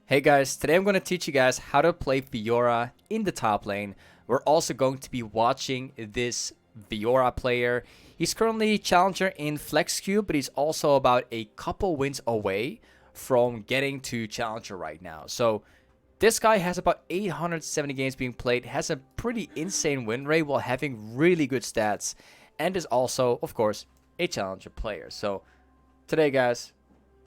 Hey guys, today I'm going to teach you guys how to play Fiora in the top lane. We're also going to be watching this Fiora player. He's currently challenger in Flex Queue, but he's also about a couple wins away from getting to challenger right now. So this guy has about 870 games being played, has a pretty insane win rate while having really good stats, and is also, of course, a challenger player. So today guys,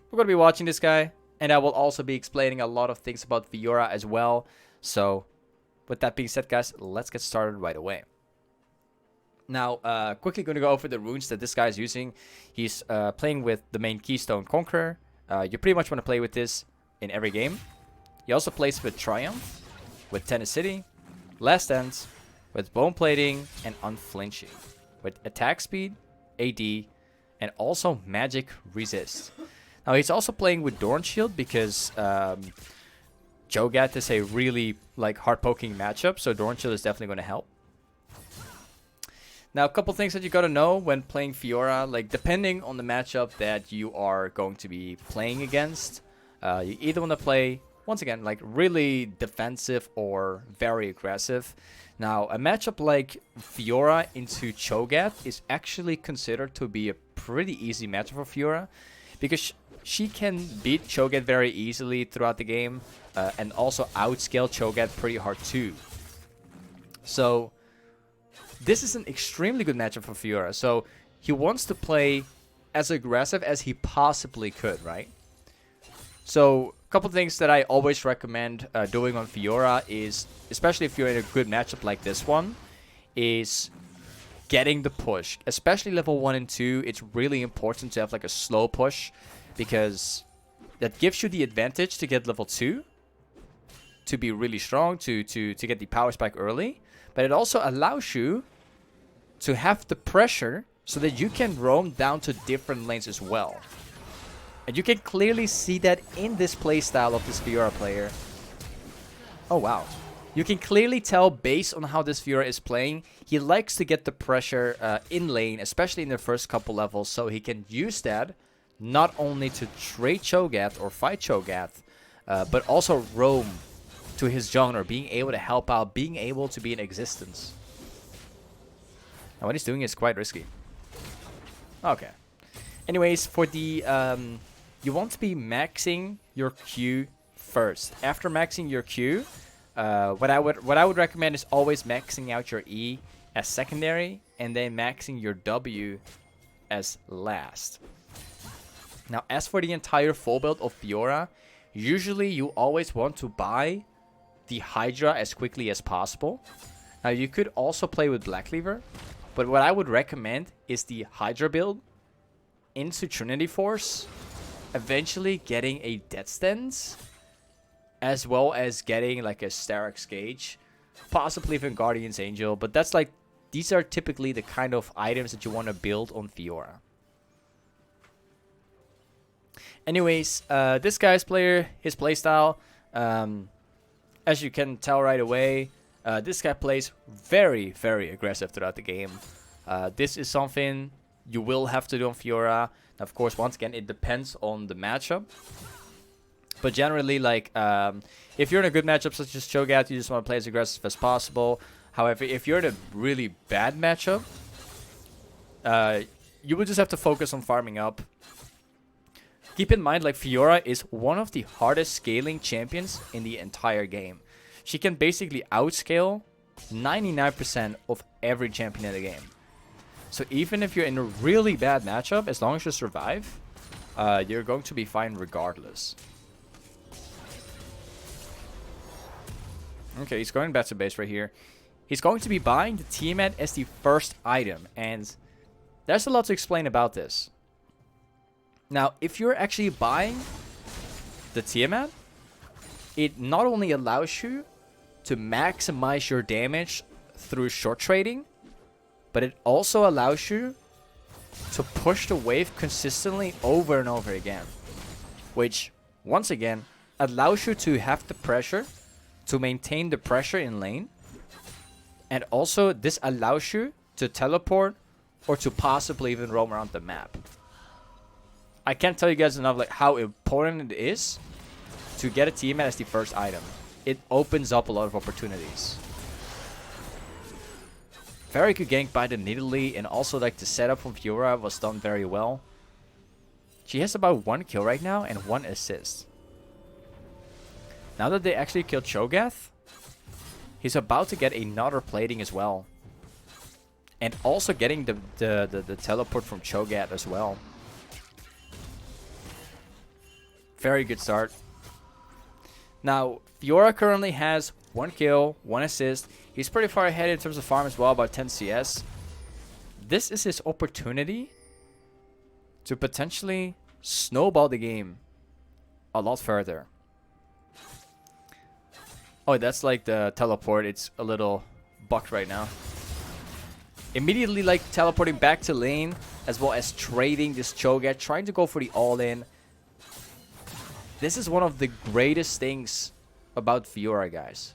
we're going to be watching this guy. And I will also be explaining a lot of things about Fiora as well. So, with that being said, guys, let's get started right away. Now, quickly going to go over the runes that this guy is using. He's playing with the main Keystone Conqueror. You pretty much want to play with this in every game. He also plays with Triumph, with Tenacity, Last Dance, with Bone Plating, and Unflinching. With Attack Speed, AD, and also Magic Resist. Now, he's also playing with Dorn Shield because Cho'Gath is a really hard-poking matchup, so Dorn Shield is definitely going to help. Now, a couple things that you got to know when playing Fiora, depending on the matchup that you are going to be playing against, you either want to play, once again, really defensive or very aggressive. Now, a matchup like Fiora into Cho'Gath is actually considered to be a pretty easy matchup for Fiora, because she can beat Cho'Gath very easily throughout the game, and also outscale Cho'Gath pretty hard too. So this is an extremely good matchup for Fiora. So he wants to play as aggressive as he possibly could, right? So a couple things that I always recommend doing on Fiora is, especially if you're in a good matchup like this one, is getting the push. Especially level 1 and 2, it's really important to have a slow push, because that gives you the advantage to get level 2, to be really strong, to get the power spike early. But it also allows you to have the pressure so that you can roam down to different lanes as well. And you can clearly see that in this playstyle of this Fiora player. Oh wow. You can clearly tell based on how this Fiora is playing, he likes to get the pressure in lane, especially in the first couple levels, so he can use that not only to trade Cho'Gath or fight Cho'Gath, but also roam to his jungle, being able to help out, being able to be in existence. Now what he's doing is quite risky. Okay. Anyways, for the you want to be maxing your Q first. After maxing your Q, what I would recommend is always maxing out your E as secondary, and then maxing your W as last. Now, as for the entire full build of Fiora, usually you always want to buy the Hydra as quickly as possible. Now, you could also play with Black Cleaver, but what I would recommend is the Hydra build into Trinity Force, eventually getting a Death Stance, as well as getting a Starex Gauge, possibly even Guardian's Angel, but that's these are typically the kind of items that you want to build on Fiora. Anyways, this guy's his playstyle, as you can tell right away, this guy plays very, very aggressive throughout the game. This is something you will have to do on Fiora. Now, of course, once again, it depends on the matchup. But generally, if you're in a good matchup such as Cho'Gath, you just want to play as aggressive as possible. However, if you're in a really bad matchup, you will just have to focus on farming up. Keep in mind, Fiora is one of the hardest scaling champions in the entire game. She can basically outscale 99% of every champion in the game. So even if you're in a really bad matchup, as long as you survive, you're going to be fine regardless. Okay, he's going back to base right here. He's going to be buying the Tiamat as the first item, and there's a lot to explain about this. Now, if you're actually buying the Tiamat, it not only allows you to maximize your damage through short trading, but it also allows you to push the wave consistently over and over again. Which, once again, allows you to have the pressure, to maintain the pressure in lane. And also, this allows you to teleport or to possibly even roam around the map. I can't tell you guys enough how important it is to get a teammate as the first item. It opens up a lot of opportunities. Very good gank by the Nidalee, and also like the setup from Fiora was done very well. She has about 1 kill right now and 1 assist. Now that they actually killed Cho'Gath, he's about to get another plating as well. And also getting the teleport from Cho'Gath as well. Very good start. Now, Fiora currently has 1 kill, 1 assist. He's pretty far ahead in terms of farm as well, about 10 CS. This is his opportunity to potentially snowball the game a lot further. Oh, that's like the teleport. It's a little bugged right now. Immediately like teleporting back to lane, as well as trading this Cho'Gath, trying to go for the all-in. This is one of the greatest things about Fiora, guys.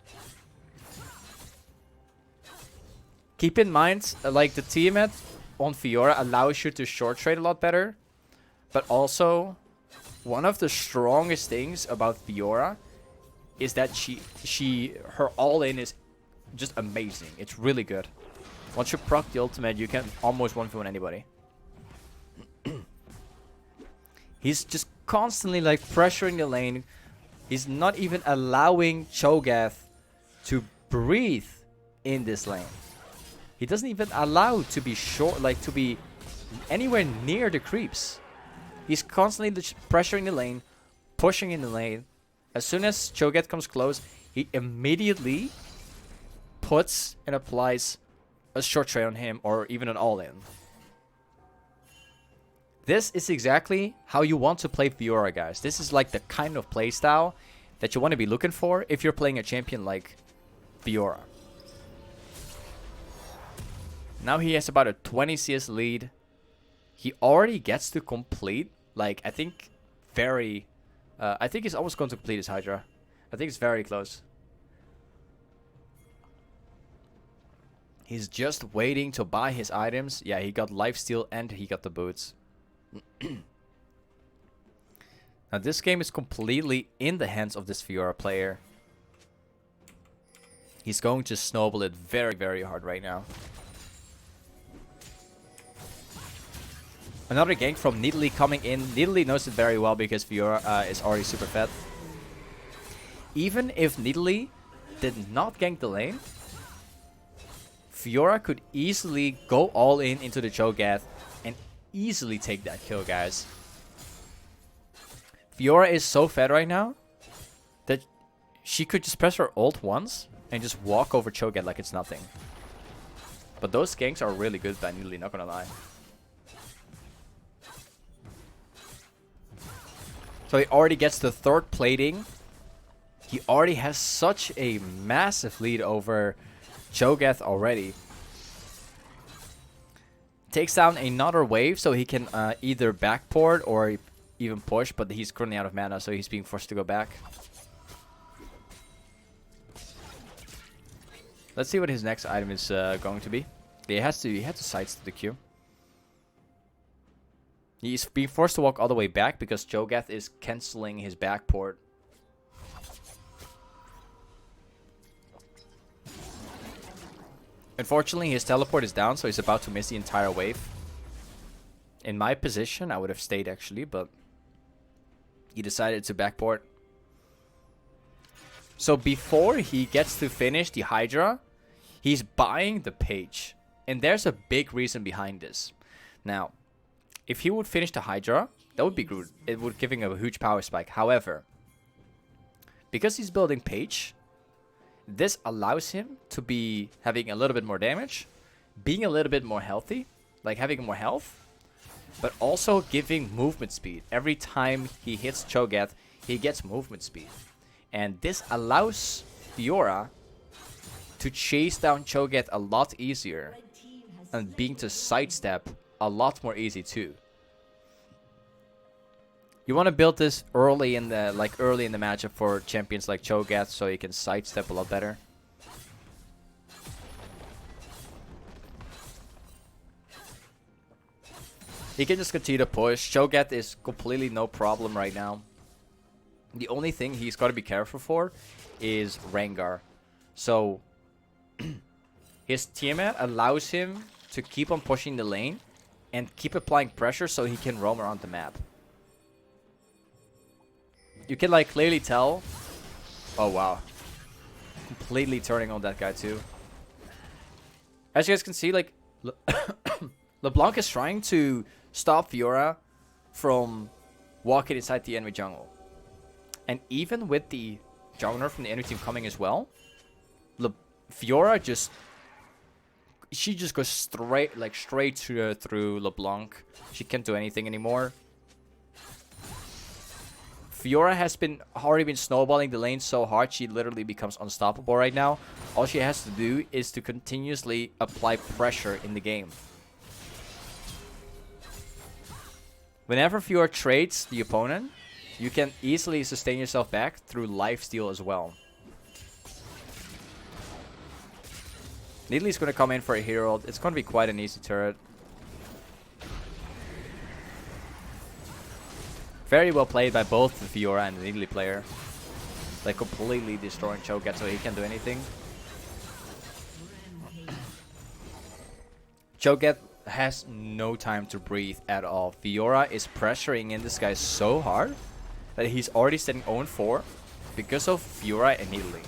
Keep in mind, like the teammate on Fiora allows you to short trade a lot better. But also, one of the strongest things about Fiora is that her all-in is just amazing. It's really good. Once you proc the ultimate, you can almost 1v1 anybody. He's just constantly like pressuring the lane. He's not even allowing Cho'Gath to breathe in this lane. He doesn't even allow to be short, like to be anywhere near the creeps. He's constantly pressuring the lane, pushing in the lane. As soon as Cho'Gath comes close, he immediately puts and applies a short trade on him, or even an all-in. This is exactly how you want to play Fiora, guys. This is like the kind of playstyle that you want to be looking for if you're playing a champion like Fiora. Now he has about a 20 CS lead. He already gets to complete, like, I think he's almost going to complete his Hydra. I think it's very close. He's just waiting to buy his items. Yeah, he got lifesteal and he got the boots. Now this game is completely in the hands of this Fiora player. He's going to snowball it very, very hard right now. Another gank from Nidalee coming in. Nidalee knows it very well because Fiora is already super fed. Even if Nidalee did not gank the lane, Fiora could easily go all in into the Cho'Gath and easily take that kill, guys. Fiora is so fed right now that she could just press her ult once and just walk over Cho'Gath like it's nothing. But those ganks are really good by Nidalee, not gonna lie. So he already gets the 3rd plating. He already has such a massive lead over Cho'Gath already. Takes down another wave, so he can either backport or even push, but he's currently out of mana, so he's being forced to go back. Let's see what his next item is going to be. He had to sidestep the Q. He's being forced to walk all the way back because Cho'Gath is canceling his backport. Unfortunately, his teleport is down, so he's about to miss the entire wave. In my position, I would have stayed actually, but he decided to backport. So before he gets to finish the Hydra, he's buying the page. And there's a big reason behind this. Now, if he would finish the Hydra, that would be good. It would give him a huge power spike. However, because he's building page, this allows him to be having a little bit more damage, being a little bit more healthy, like having more health, but also giving movement speed. Every time he hits Cho'Gath, he gets movement speed. And this allows Fiora to chase down Cho'Gath a lot easier, and being to sidestep a lot more easy too. You want to build this early in the matchup for champions like Cho'Gath, so you can sidestep a lot better. He can just continue to push. Cho'Gath is completely no problem right now. The only thing he's got to be careful for is Rengar. So his Tiamat allows him to keep on pushing the lane and keep applying pressure so he can roam around the map. You can like clearly tell. Oh wow. Completely turning on that guy too. As you guys can see, like LeBlanc is trying to stop Fiora from walking inside the enemy jungle. And even with the jungler from the enemy team coming as well, Fiora just... She just goes straight through LeBlanc. She can't do anything anymore. Fiora has already been snowballing the lane so hard, she literally becomes unstoppable right now. All she has to do is to continuously apply pressure in the game. Whenever Fiora trades the opponent, you can easily sustain yourself back through lifesteal as well. Needley's going to come in for a hero. It's going to be quite an easy turret. Very well played by both the Fiora and the Needley player. Like completely destroying Cho'Gath so he can't do anything. Cho'Gath has no time to breathe at all. Fiora is pressuring in this guy so hard that he's already sitting 0-4 because of Fiora and Needley.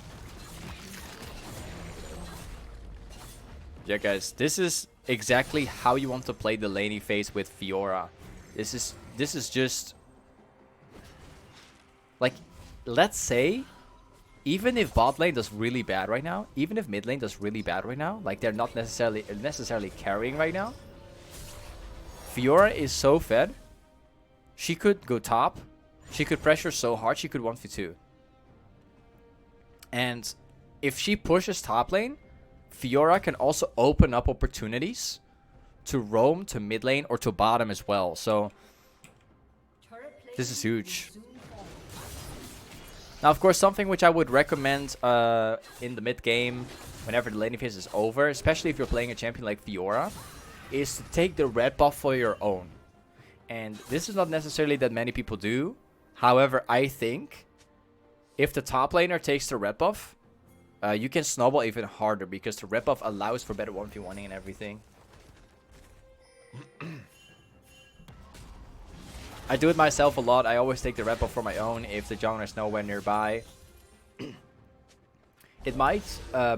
Yeah, guys, this is exactly how you want to play the laney phase with Fiora. This is just like, let's say, even if bot lane does really bad right now, even if mid lane does really bad right now, like they're not necessarily carrying right now, Fiora is so fed. She could go top. She could pressure so hard she could 1v2. And if she pushes top lane, Fiora can also open up opportunities to roam to mid lane or to bottom as well. So this is huge. Now, of course, something which I would recommend in the mid game, whenever the laning phase is over, especially if you're playing a champion like Fiora, is to take the red buff for your own. And this is not necessarily that many people do. However, I think if the top laner takes the red buff, you can snowball even harder because the red buff allows for better 1v1ing and everything. I do it myself a lot. I always take the red buff for my own if the jungler is nowhere nearby. It might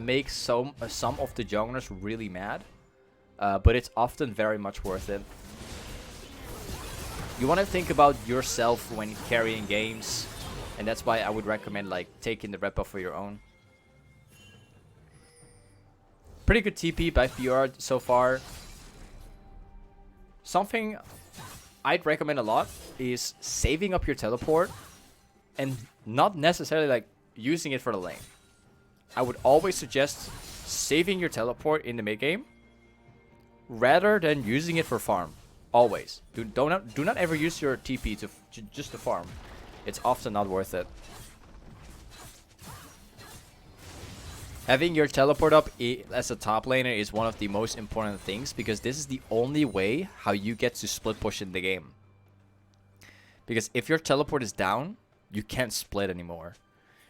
make some of the junglers really mad, but it's often very much worth it. You want to think about yourself when carrying games, and that's why I would recommend like taking the red buff for your own. Pretty good TP by Fiora so far. Something I'd recommend a lot is saving up your teleport and not necessarily like using it for the lane. I would always suggest saving your teleport in the mid game rather than using it for farm. Always. Do not ever use your TP to just to farm. It's often not worth it. Having your teleport up as a top laner is one of the most important things because this is the only way how you get to split push in the game. Because if your teleport is down, you can't split anymore.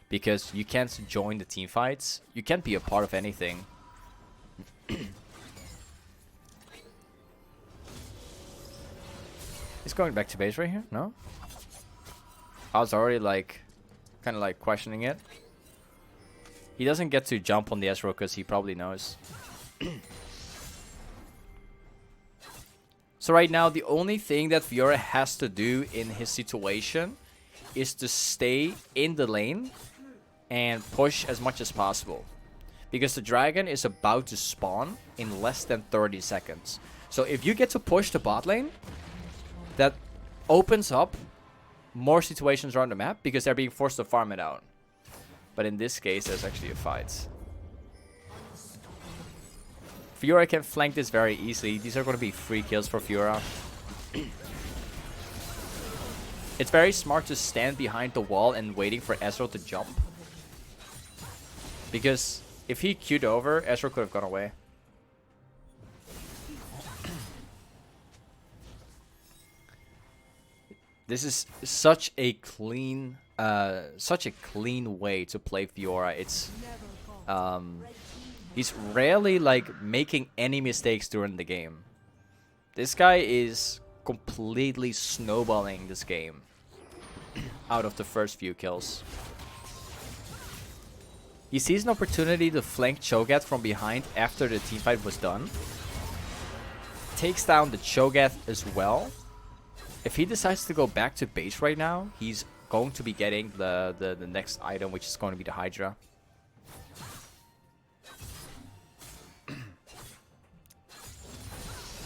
Because you can't join the team fights. You can't be a part of anything. He's going back to base right here? No? I was already like, kind of like questioning it. He doesn't get to jump on the Ezreal because he probably knows. So right now, the only thing that Fiora has to do in his situation is to stay in the lane and push as much as possible. Because the dragon is about to spawn in less than 30 seconds. So if you get to push the bot lane, that opens up more situations around the map because they're being forced to farm it out. But in this case, there's actually a fight. Fiora can flank this very easily. These are going to be free kills for Fiora. It's very smart to stand behind the wall and waiting for Ezreal to jump. Because if he queued over, Ezreal could have gone away. This is such a clean such a clean way to play Fiora. It's he's rarely like making any mistakes during the game. This guy is completely snowballing this game out of the first few kills. He sees an opportunity to flank Cho'Gath from behind after the teamfight was done. Takes down the Cho'Gath as well. If he decides to go back to base right now, he's going to be getting the next item, which is going to be the Hydra.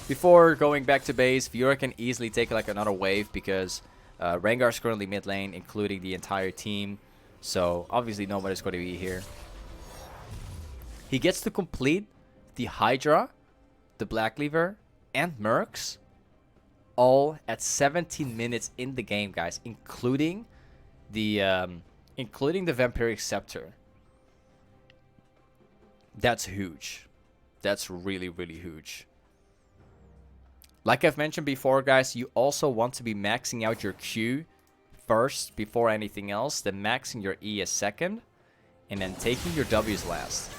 Before going back to base, Fiora can easily take like another wave because Rengar's currently mid lane, including the entire team. So obviously nobody's going to be here. He gets to complete the Hydra, the Black Cleaver, and Mercs all at 17 minutes in the game, guys, including the Vampiric Scepter. That's huge. That's really, really huge. Like I've mentioned before, guys, you also want to be maxing out your Q first before anything else, then maxing your E as second, and then taking your W's last.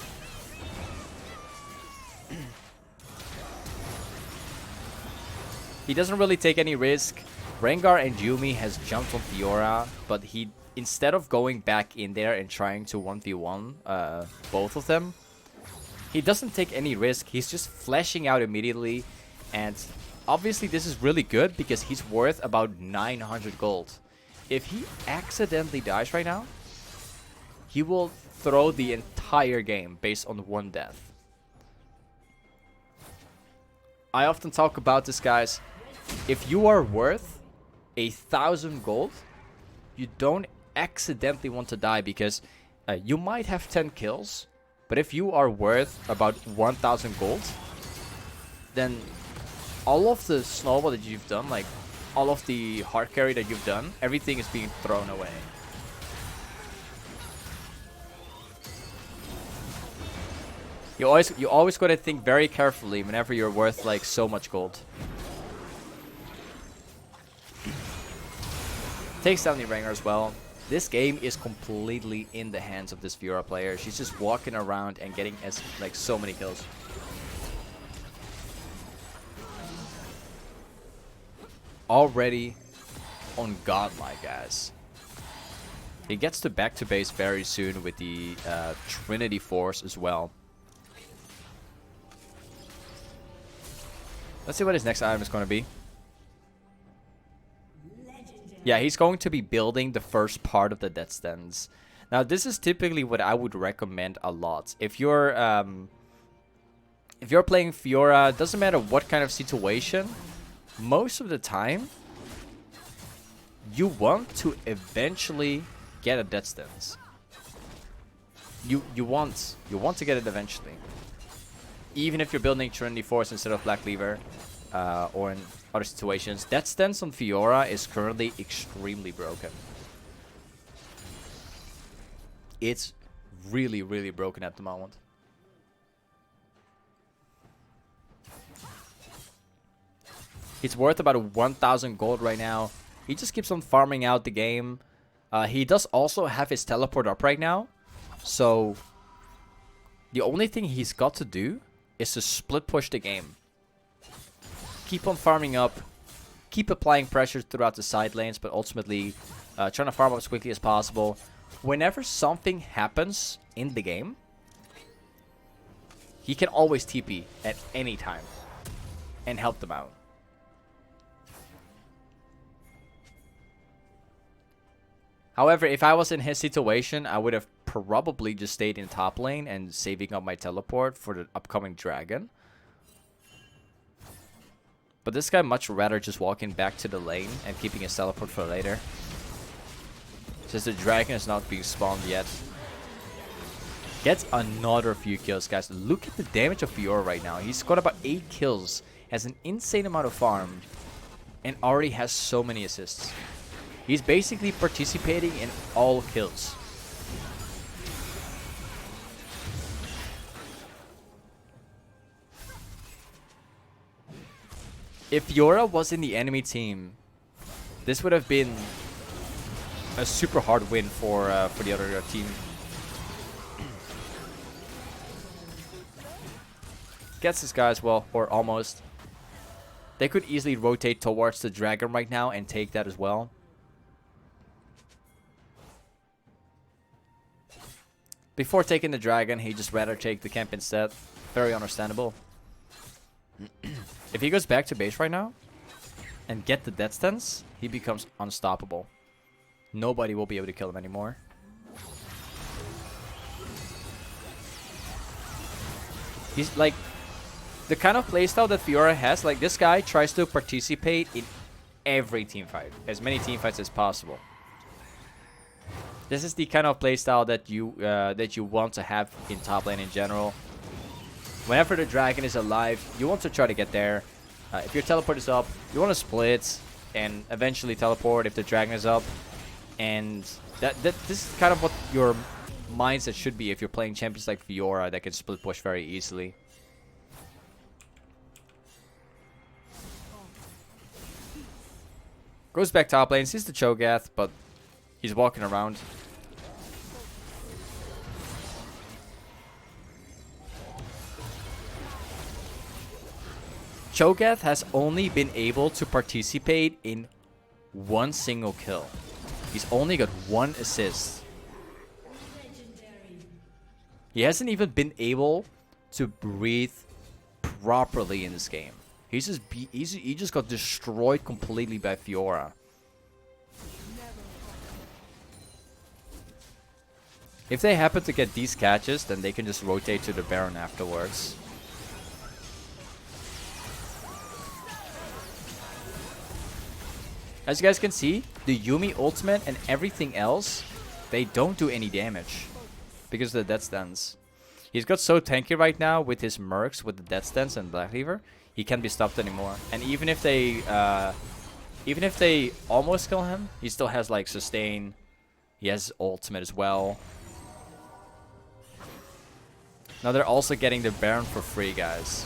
He doesn't really take any risk. Rengar and Yuumi has jumped on Fiora, but he, instead of going back in there and trying to 1v1 both of them, he doesn't take any risk. He's just flashing out immediately, and obviously this is really good because he's worth about 900 gold. If he accidentally dies right now, he will throw the entire game based on one death. I often talk about this, guys. If you are worth 1,000 gold, you don't accidentally want to die because you might have 10 kills, but if you are worth about 1,000 gold, then all of the snowball that you've done, like all of the hard carry that you've done, everything is being thrown away. You always gotta think very carefully whenever you're worth like so much gold. Takes down the Rengar as well. This game is completely in the hands of this Fiora player. She's just walking around and getting like so many kills. Already on godlike, guys. He gets to back to base very soon with the Trinity Force as well. Let's see what his next item is going to be. Yeah, he's going to be building the first part of the Death Stands. Now, this is typically what I would recommend a lot. If you're playing Fiora, doesn't matter what kind of situation, most of the time, you want to eventually get a Death Stance. You want to get it eventually. Even if you're building Trinity Force instead of Black Cleaver, or in other situations, Death Stance on Fiora is currently extremely broken. It's really, really broken at the moment. He's worth about 1,000 gold right now. He just keeps on farming out the game. He does also have his teleport up right now. So the only thing he's got to do is to split push the game. Keep on farming up. Keep applying pressure throughout the side lanes, but ultimately trying to farm up as quickly as possible. Whenever something happens in the game, he can always TP at any time and help them out. However, if I was in his situation, I would have probably just stayed in top lane and saving up my teleport for the upcoming dragon. But this guy much rather just walking back to the lane and keeping his teleport for later. Since the dragon is not being spawned yet. Gets another few kills, guys. Look at the damage of Fiora right now. He's got about 8 kills, has an insane amount of farm, and already has so many assists. He's basically participating in all kills. If Fiora was in the enemy team, this would have been a super hard win for the other team. Gets this guy as well, or almost. They could easily rotate towards the dragon right now and take that as well. Before taking the dragon, he just rather take the camp instead. Very understandable. If he goes back to base right now and get the death stance, he becomes unstoppable. Nobody will be able to kill him anymore. He's like the kind of playstyle that Fiora has. Like, this guy tries to participate in every team fight, as many team fights as possible. This is the kind of playstyle that you want to have in top lane in general. Whenever the dragon is alive, you want to try to get there. If your teleport is up, you want to split and eventually teleport if the dragon is up. And this is kind of what your mindset should be if you're playing champions like Fiora that can split push very easily. Goes back top lane, sees the Cho'Gath, but he's walking around. Cho'Gath has only been able to participate in one single kill. He's only got one assist. He hasn't even been able to breathe properly in this game. He just got destroyed completely by Fiora. If they happen to get these catches, then they can just rotate to the Baron afterwards. As you guys can see, the Yuumi ultimate and everything else, they don't do any damage because of the death stance. He's got so tanky right now with his mercs, with the death stance and Black Cleaver, he can't be stopped anymore. And even if they almost kill him, he still has like sustain. He has ultimate as well. Now they're also getting the Baron for free, guys.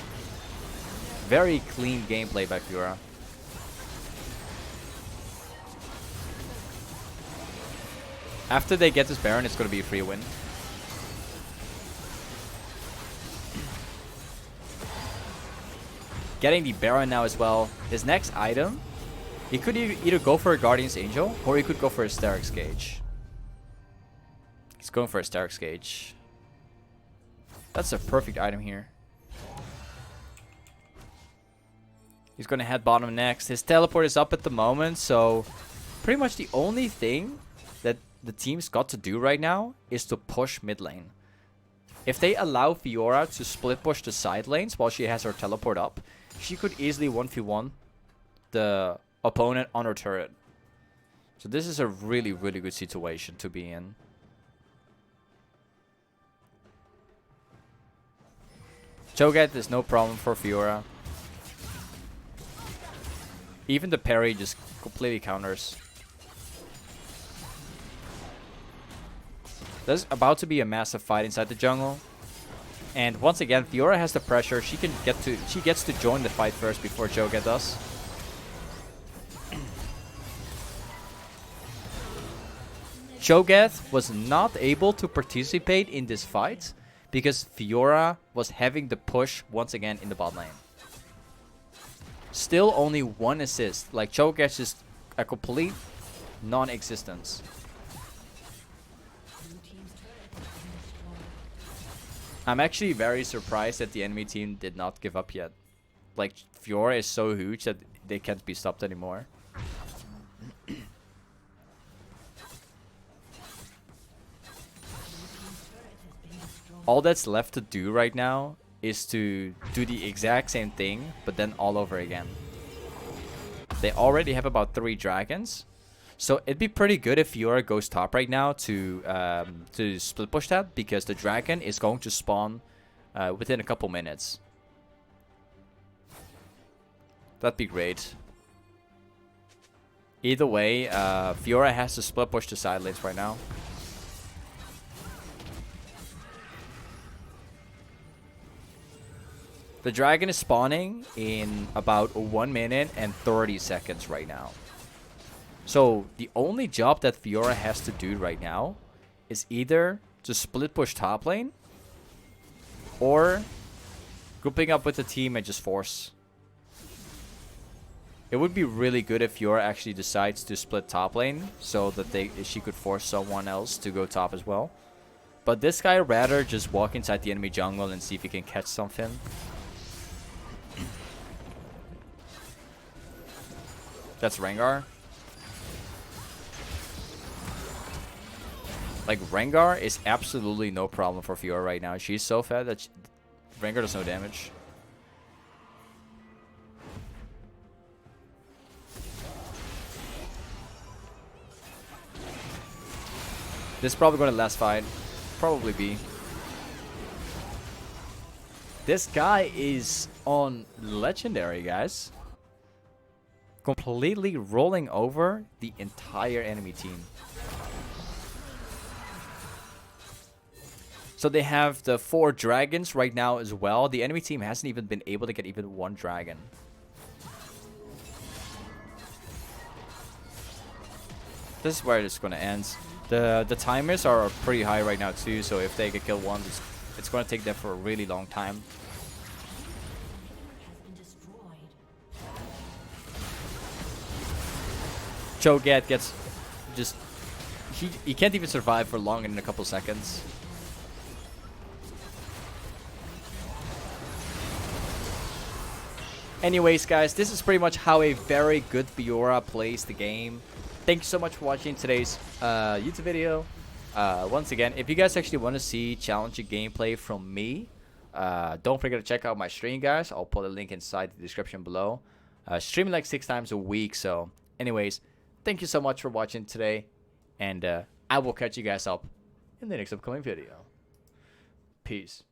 Very clean gameplay by Fiora. After they get this Baron, it's going to be a free win. Getting the Baron now as well. His next item, he could either go for a Guardian's Angel or he could go for a Sterix Gauge. He's going for a Sterix Gauge. That's a perfect item here. He's going to head bottom next. His teleport is up at the moment, so pretty much the only thing that the team's got to do right now is to push mid lane. If they allow Fiora to split push the side lanes while she has her teleport up, she could easily 1v1 the opponent on her turret. So this is a really, really good situation to be in. Cho'Gath is no problem for Fiora. Even the parry just completely counters. There's about to be a massive fight inside the jungle. And once again, Fiora has the pressure. She gets to join the fight first before Cho'Gath does. Cho'Gath was not able to participate in this fight because Fiora was having the push once again in the bot lane. Still only one assist. Like, Cho'Gath is a complete non-existence. I'm actually very surprised that the enemy team did not give up yet. Like, Fiora is so huge that they can't be stopped anymore. All that's left to do right now is to do the exact same thing, but then all over again. They already have about 3 dragons. So it'd be pretty good if Fiora goes top right now to split push that, because the dragon is going to spawn within a couple minutes. That'd be great. Either way, Fiora has to split push the side lanes right now. The dragon is spawning in about 1 minute and 30 seconds right now. So the only job that Fiora has to do right now is either to split push top lane or grouping up with the team and just force. It would be really good if Fiora actually decides to split top lane so that she could force someone else to go top as well. But this guy rather just walk inside the enemy jungle and see if he can catch something. That's Rengar. Like, Rengar is absolutely no problem for Fiora right now. She's so fat that Rengar does no damage. This is probably going to last fight. Probably be. This guy is on legendary, guys. Completely rolling over the entire enemy team. So they have the 4 dragons right now as well. The enemy team hasn't even been able to get even 1 dragon. This is where it's going to end. The timers are pretty high right now too, so if they get killed once, it's going to take them for a really long time. Cho'Gath gets just... He can't even survive for long in a couple seconds. Anyways, guys, this is pretty much how a very good Fiora plays the game. Thank you so much for watching today's YouTube video. Once again, if you guys actually want to see challenging gameplay from me, don't forget to check out my stream, guys. I'll put a link inside the description below. Streaming like 6 times a week. So anyways, thank you so much for watching today. And I will catch you guys up in the next upcoming video. Peace.